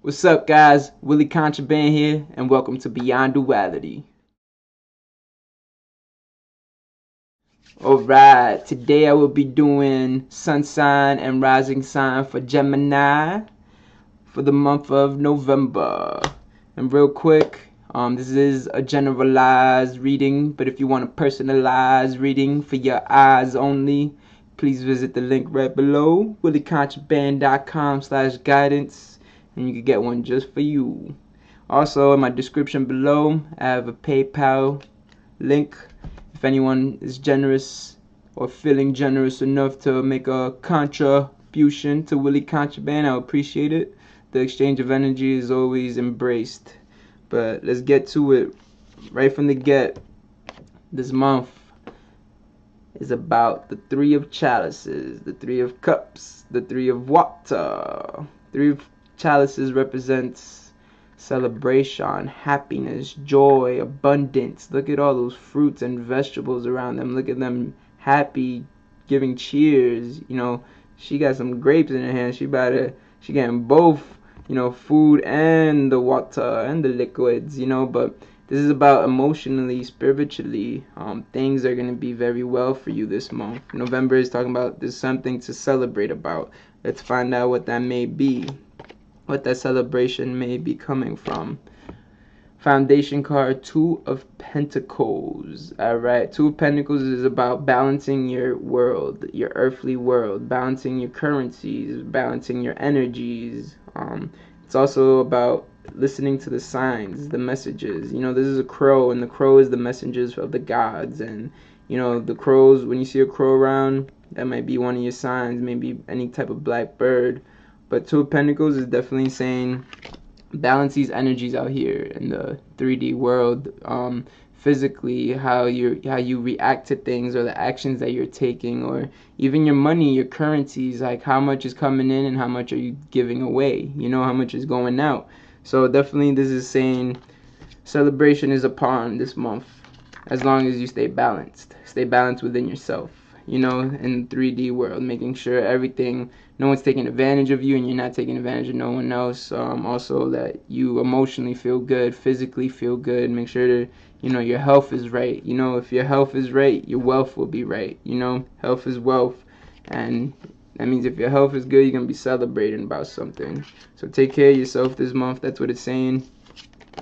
What's up, guys? Willie Contraband here, and welcome to Beyond Duality. Alright, today I will be doing sun sign and rising sign for Gemini for the month of November. And real quick, this is a generalized reading, but if you want a personalized reading for your eyes only, please visit the link right below, williecontraband.com/guidance, and you can get one just for you. Also, in my description below, I have a PayPal link. If anyone is generous or feeling generous enough to make a contribution to Willie Contraband, I appreciate it. The exchange of energy is always embraced. But let's get to it. Right from the get, this month is about the Three of Chalices, the Three of Cups, the Three of Water. Three of Chalices represents celebration, happiness, joy, abundance. Look at all those fruits and vegetables around them. Look at them happy, giving cheers. You know, she got some grapes in her hand. She getting both, food and the water and the liquids, but this is about emotionally, spiritually. Things are going to be very well for you this month. November is talking about there's something to celebrate about. Let's find out what that may be, what that celebration may be coming from. Foundation card, Two of Pentacles. Alright, Two of Pentacles is about balancing your world, your earthly world, balancing your currencies, balancing your energies. It's also about listening to the signs, the messages. This is a crow, and the crow is the messengers of the gods. And the crows, when you see a crow around, that might be one of your signs, maybe any type of black bird. But Two of Pentacles is definitely saying balance these energies out here in the 3D world. Physically, how you react to things, or the actions that you're taking, or even your money, your currencies, like how much is coming in and how much are you giving away, how much is going out. So definitely this is saying celebration is upon this month, as long as you stay balanced within yourself, in the 3D world, making sure no one's taking advantage of you and you're not taking advantage of no one else. Also that you emotionally feel good, physically feel good. Make sure that your health is right. If your health is right, your wealth will be right. Health is wealth, and that means if your health is good, you're gonna be celebrating about something. So take care of yourself this month. That's what it's saying.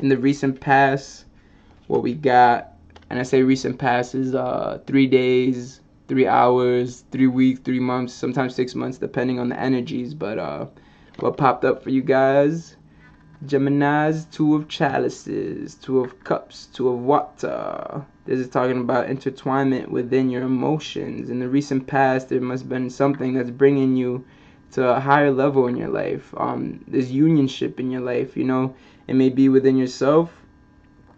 In the recent past, what we got, and I say recent past, is 3 days, 3 hours, 3 weeks, 3 months, sometimes 6 months, depending on the energies. But what popped up for you guys? Gemini's Two of Chalices, Two of Cups, Two of Water. This is talking about intertwinement within your emotions. In the recent past, there must have been something that's bringing you to a higher level in your life. There's unionship in your life. It may be within yourself,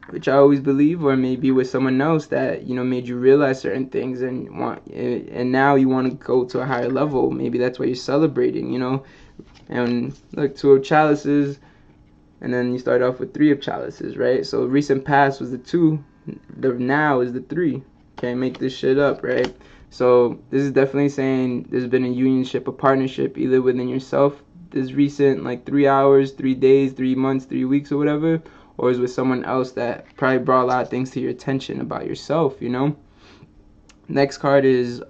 which I always believe, or maybe with someone else that made you realize certain things, and now you want to go to a higher level. Maybe that's why you're celebrating, And look, Two of Chalices, and then you start off with Three of Chalices, right? So recent past was the 2, the now is the 3. Can't make this shit up, right? So this is definitely saying there's been a unionship, a partnership, either within yourself, this recent, like 3 hours, 3 days, 3 months, 3 weeks, or whatever, or is with someone else that probably brought a lot of things to your attention about yourself. Next card is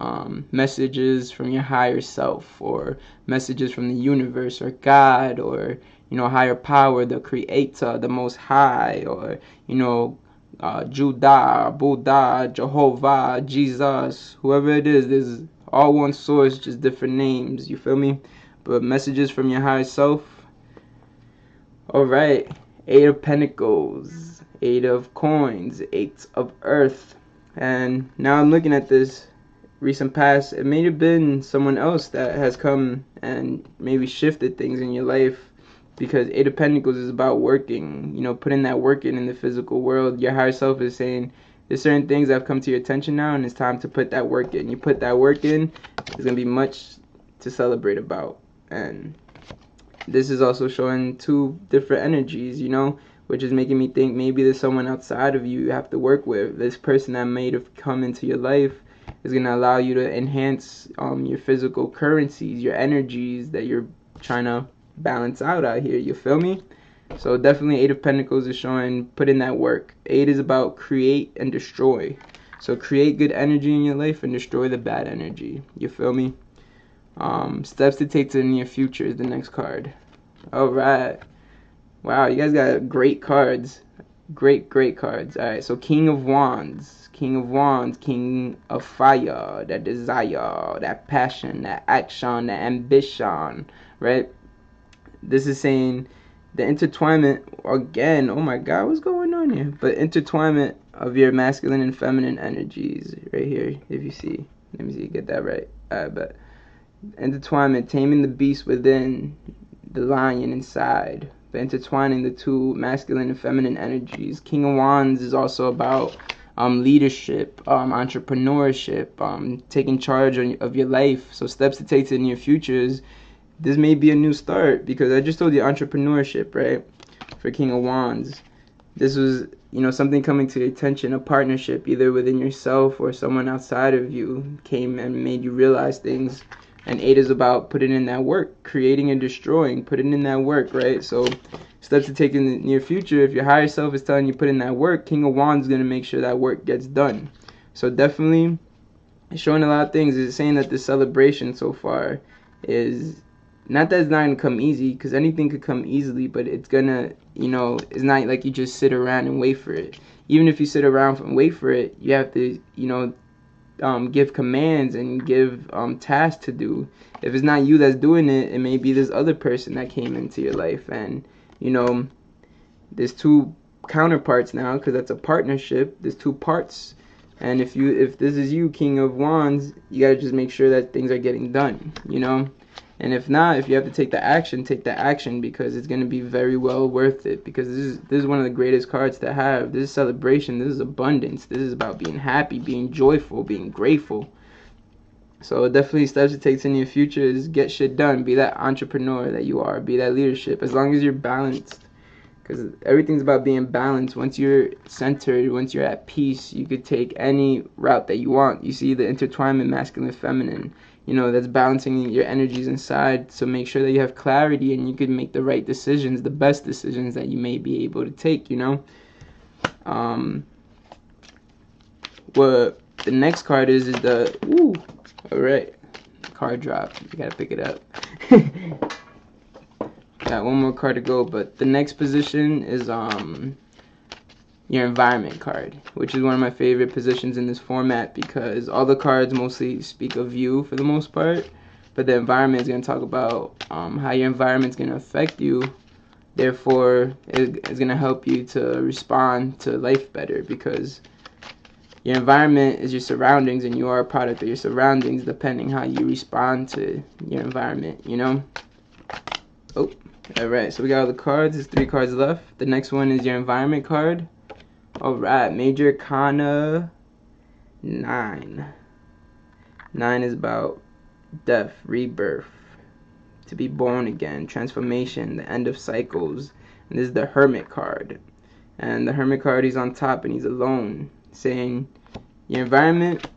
messages from your higher self, or messages from the universe, or God, or higher power, the creator, the most high, or Judah, Buddha, Jehovah, Jesus, whoever it is. There's all one source, just different names, you feel me? But messages from your higher self. Alright, 8 of Pentacles, 8 of Coins, 8 of Earth. And now I'm looking at this recent past. It may have been someone else that has come and maybe shifted things in your life, because 8 of Pentacles is about working, putting that work in the physical world. Your higher self is saying there's certain things that have come to your attention now, and it's time to put that work in. You put that work in, there's going to be much to celebrate about. And this is also showing 2 different energies, which is making me think maybe there's someone outside of you have to work with. This person that may have come into your life is going to allow you to enhance your physical currencies, your energies that you're trying to balance out here, you feel me? So definitely 8 of Pentacles is showing put in that work. 8 is about create and destroy. So create good energy in your life and destroy the bad energy. You feel me? Steps to take to the near future is the next card. Alright. Wow, you guys got great cards. Great cards. Alright, so King of Wands. King of Wands, King of Fire, that desire, that passion, that action, that ambition, right? This is saying the intertwinement, again, oh my god, what's going on here? But intertwinement of your masculine and feminine energies right here, if you see. Let me see, get that right. Alright, but intertwinement, taming the beast within, the lion inside, but intertwining the two masculine and feminine energies. King of Wands is also about leadership, entrepreneurship, taking charge of your life. So steps to take to the near future is, this may be a new start, because I just told you entrepreneurship, right? For King of Wands, this was, you know, something coming to your attention, a partnership either within yourself or someone outside of you came and made you realize things. And 8 is about putting in that work, creating and destroying, putting in that work, right? So steps to take in the near future, if your higher self is telling you put in that work, King of Wands is going to make sure that work gets done. So definitely it's showing a lot of things. It's saying that the celebration so far is not that it's not going to come easy, because anything could come easily, but it's going to, you know, it's not like you just sit around and wait for it. Even if you sit around and wait for it, you have to, you know, give commands and give tasks to do. If it's not you that's doing it, it may be this other person that came into your life. And, you know, there's two counterparts now, because that's a partnership. There's two parts. And if this is you, King of Wands, you got to just make sure that things are getting done, you know? And if not, if you have to take the action, because it's going to be very well worth it, because this is one of the greatest cards to have. This is celebration, this is abundance, this is about being happy, being joyful, being grateful. So definitely steps to take to the near future is get shit done, be that entrepreneur that you are, be that leadership, as long as you're balanced, because everything's about being balanced. Once you're centered, once you're at peace, you could take any route that you want. You see the intertwinement, masculine, feminine, you know, that's balancing your energies inside. So make sure that you have clarity and you can make the right decisions, the best decisions that you may be able to take, you know. What the next card is the, ooh, all right, card drop, you gotta pick it up. Got one more card to go, but the next position is your environment card, which is one of my favorite positions in this format, because all the cards mostly speak of you for the most part, but the environment is going to talk about how your environment is going to affect you. Therefore, it's going to help you to respond to life better, because your environment is your surroundings, and you are a product of your surroundings, depending how you respond to your environment, you know? Oh, alright, so we got all the cards. There's 3 cards left. The next one is your environment card. Alright, Major Arcana 9. 9 is about death, rebirth, to be born again, transformation, the end of cycles. And this is the Hermit card. And the Hermit card, he's on top and he's alone, saying your environment,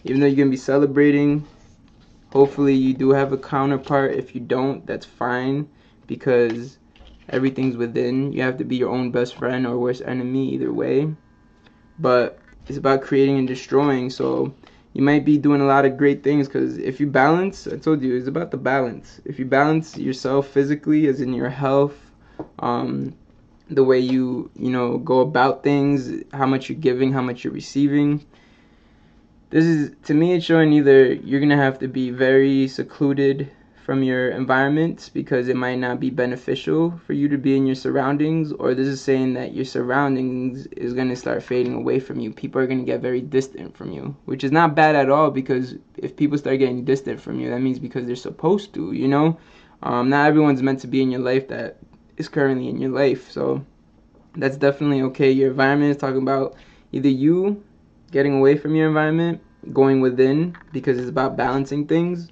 even though you're going to be celebrating, hopefully you do have a counterpart. If you don't, that's fine, because everything's within. You have to be your own best friend or worst enemy, either way. But it's about creating and destroying. So you might be doing a lot of great things, because if you balance, I told you, it's about the balance. If you balance yourself physically, as in your health, the way you know, go about things, how much you're giving, how much you're receiving. This is, to me, it's showing either you're going to have to be very secluded from your environment, because it might not be beneficial for you to be in your surroundings, or this is saying that your surroundings is going to start fading away from you. People are going to get very distant from you, which is not bad at all, because if people start getting distant from you, that means because they're supposed to, you know. Not everyone's meant to be in your life that is currently in your life, so that's definitely okay. Your environment is talking about either you getting away from your environment, going within, because it's about balancing things.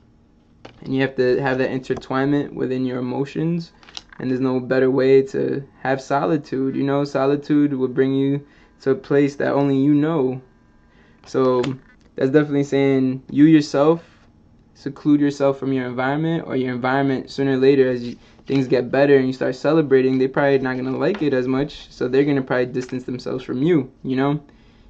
And you have to have that intertwinement within your emotions. And there's no better way to have solitude. You know, solitude will bring you to a place that only you know. So that's definitely saying you yourself seclude yourself from your environment, or your environment sooner or later, as things get better and you start celebrating, they're probably not going to like it as much, so they're going to probably distance themselves from you, you know?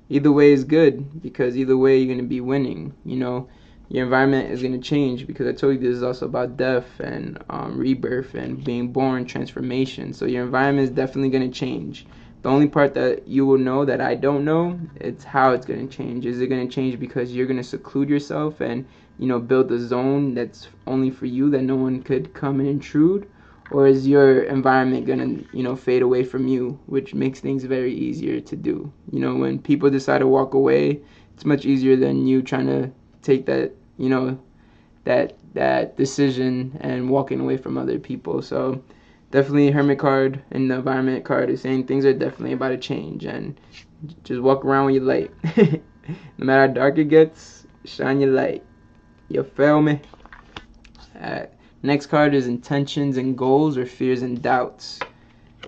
Either way is good, because either way you're going to be winning, you know? Your environment is going to change, because I told you this is also about death and rebirth and being born, transformation. So your environment is definitely going to change. The only part that you will know that I don't know, it's how it's going to change. Is it going to change because you're going to seclude yourself and, you know, build a zone that's only for you, that no one could come and intrude? Or is your environment going to, you know, fade away from you, which makes things very easier to do? You know, when people decide to walk away, it's much easier than you trying to take that, you know, that decision and walking away from other people. So definitely Hermit card and the environment card is saying things are definitely about to change, and just walk around with your light. No matter how dark it gets, shine your light. You feel me? Next card is intentions and goals, or fears and doubts.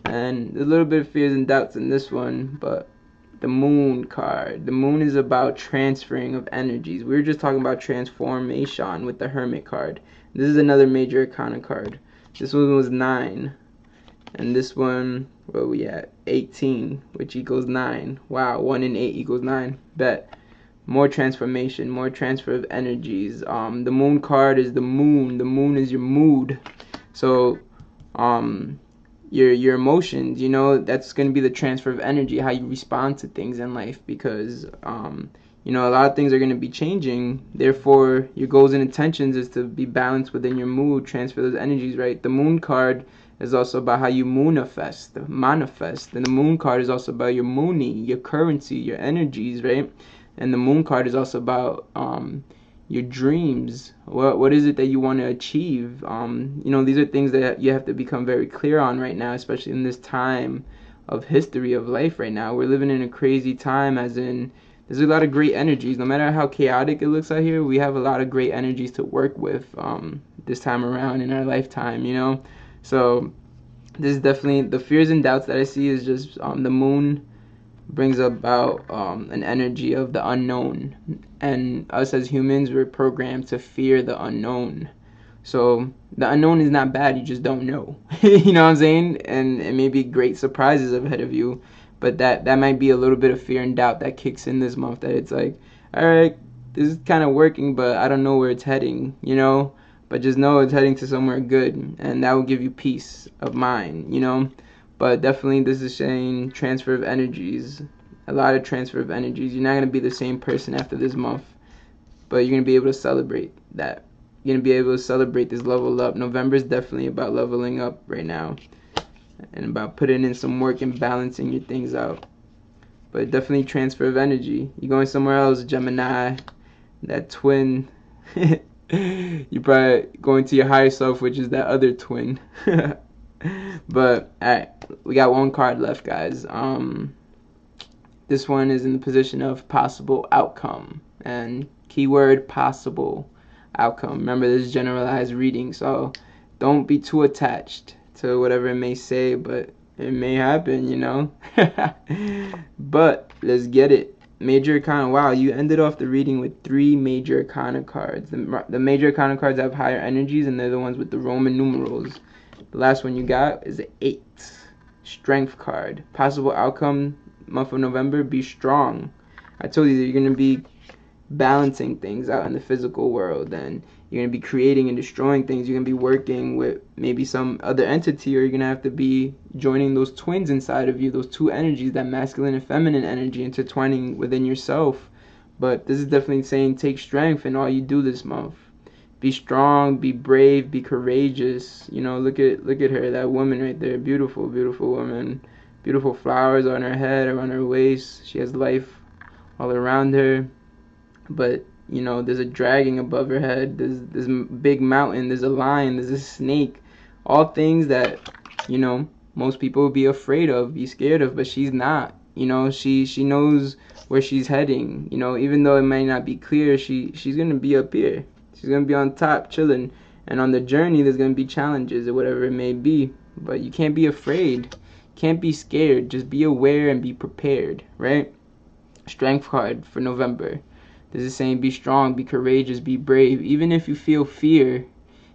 And a little bit of fears and doubts in this one, but the moon card. The moon is about transferring of energies. We were just talking about transformation with the Hermit card. This is another major arcana card. This one was 9. And this one, where we at? 18, which equals 9. Wow, 1 and 8 equals 9. Bet. More transformation, more transfer of energies. The moon card is the moon. The moon is your mood. So, your emotions, you know, that's going to be the transfer of energy, how you respond to things in life, because you know, a lot of things are going to be changing. Therefore, your goals and intentions is to be balanced within your mood, transfer those energies, right? The moon card is also about how you manifest, and the moon card is also about your moony, your currency, your energies, right? And the moon card is also about your dreams. What is it that you want to achieve? You know, these are things that you have to become very clear on right now, especially in this time of history of life right now. We're living in a crazy time, as in there's a lot of great energies. No matter how chaotic it looks out here, we have a lot of great energies to work with this time around in our lifetime, you know? So this is definitely, the fears and doubts that I see is just the moon brings about an energy of the unknown, and us as humans, we're programmed to fear the unknown. So the unknown is not bad, you just don't know. You know what I'm saying? And it may be great surprises ahead of you, but that might be a little bit of fear and doubt that kicks in this month, that it's like, all right, this is kind of working, but I don't know where it's heading, you know? But just know it's heading to somewhere good, and that will give you peace of mind, you know? But definitely this is saying transfer of energies, a lot of transfer of energies. You're not going to be the same person after this month, but you're going to be able to celebrate that. You're going to be able to celebrate this level up. November is definitely about leveling up right now, and about putting in some work and balancing your things out. But definitely transfer of energy. You're going somewhere else, Gemini, that twin. You're probably going to your higher self, which is that other twin. But alright, we got one card left, guys. This one is in the position of possible outcome, and keyword possible outcome. Remember, this is generalized reading, so don't be too attached to whatever it may say, but it may happen, you know. But let's get it. Major arcana. Wow, you ended off the reading with 3 major arcana cards. The major arcana cards have higher energies, and they're the ones with the Roman numerals. The last one you got is an 8. Strength card. Possible outcome, month of November, be strong. I told you that you're going to be balancing things out in the physical world, and you're going to be creating and destroying things. You're going to be working with maybe some other entity, or you're going to have to be joining those twins inside of you, those two energies, that masculine and feminine energy intertwining within yourself. But this is definitely saying take strength in all you do this month. Be strong, be brave, be courageous. You know, look at her, that woman right there. Beautiful, beautiful woman. Beautiful flowers on her head, around her waist. She has life all around her. But, you know, there's a dragon above her head. There's this big mountain. There's a lion. There's a snake. All things that, you know, most people would be afraid of, be scared of. But she's not. You know, she knows where she's heading. You know, even though it might not be clear, she's going to be up here. She's going to be on top, chilling. And on the journey, there's going to be challenges or whatever it may be. But you can't be afraid. Can't be scared. Just be aware and be prepared, right? Strength card for November. This is saying be strong, be courageous, be brave. Even if you feel fear,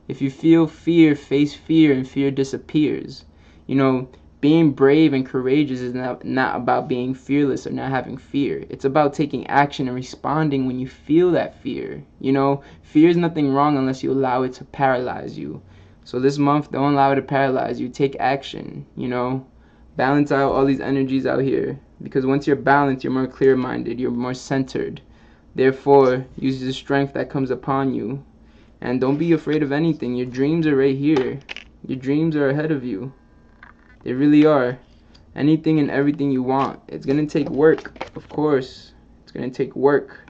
If you feel fear, face fear, and fear disappears. You know, being brave and courageous is not about being fearless or not having fear. It's about taking action and responding when you feel that fear. You know, fear is nothing wrong unless you allow it to paralyze you. So this month, don't allow it to paralyze you. Take action, you know. Balance out all these energies out here. Because once you're balanced, you're more clear-minded, you're more centered. Therefore, use the strength that comes upon you. And don't be afraid of anything. Your dreams are right here. Your dreams are ahead of you. They really are. Anything and everything you want. It's going to take work, of course. It's going to take work.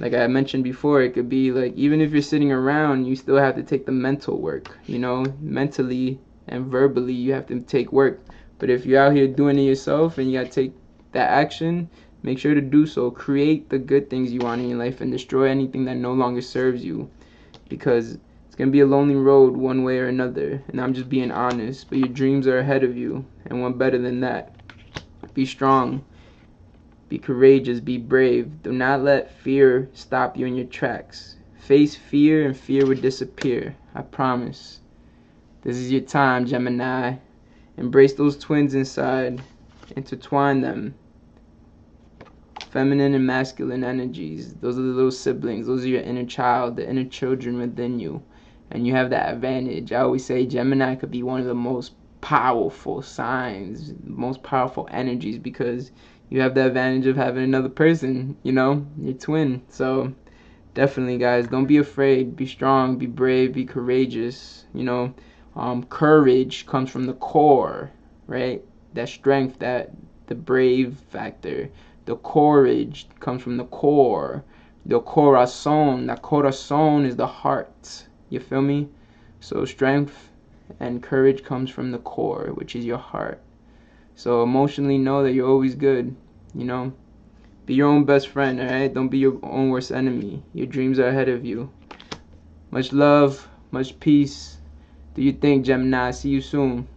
Like I mentioned before, it could be like, even if you're sitting around, you still have to take the mental work. You know, mentally and verbally, you have to take work. But if you're out here doing it yourself and you got to take that action, make sure to do so. Create the good things you want in your life and destroy anything that no longer serves you. Because it's going to be a lonely road one way or another. And I'm just being honest. But your dreams are ahead of you. And one better than that. Be strong. Be courageous. Be brave. Do not let fear stop you in your tracks. Face fear and fear will disappear. I promise. This is your time, Gemini. Embrace those twins inside. Intertwine them. Feminine and masculine energies. Those are the little siblings. Those are your inner child, the inner children within you. And you have that advantage. I always say Gemini could be one of the most powerful signs, most powerful energies, because you have the advantage of having another person, you know, your twin. So definitely, guys, don't be afraid. Be strong, be brave, be courageous. You know, courage comes from the core, right? That strength, that the brave factor. The courage comes from the core. The corazon. That corazon is the heart. You feel me? So strength and courage comes from the core, which is your heart. So emotionally know that you're always good. You know? Be your own best friend, alright? Don't be your own worst enemy. Your dreams are ahead of you. Much love, much peace. Do you think, Gemini? See you soon.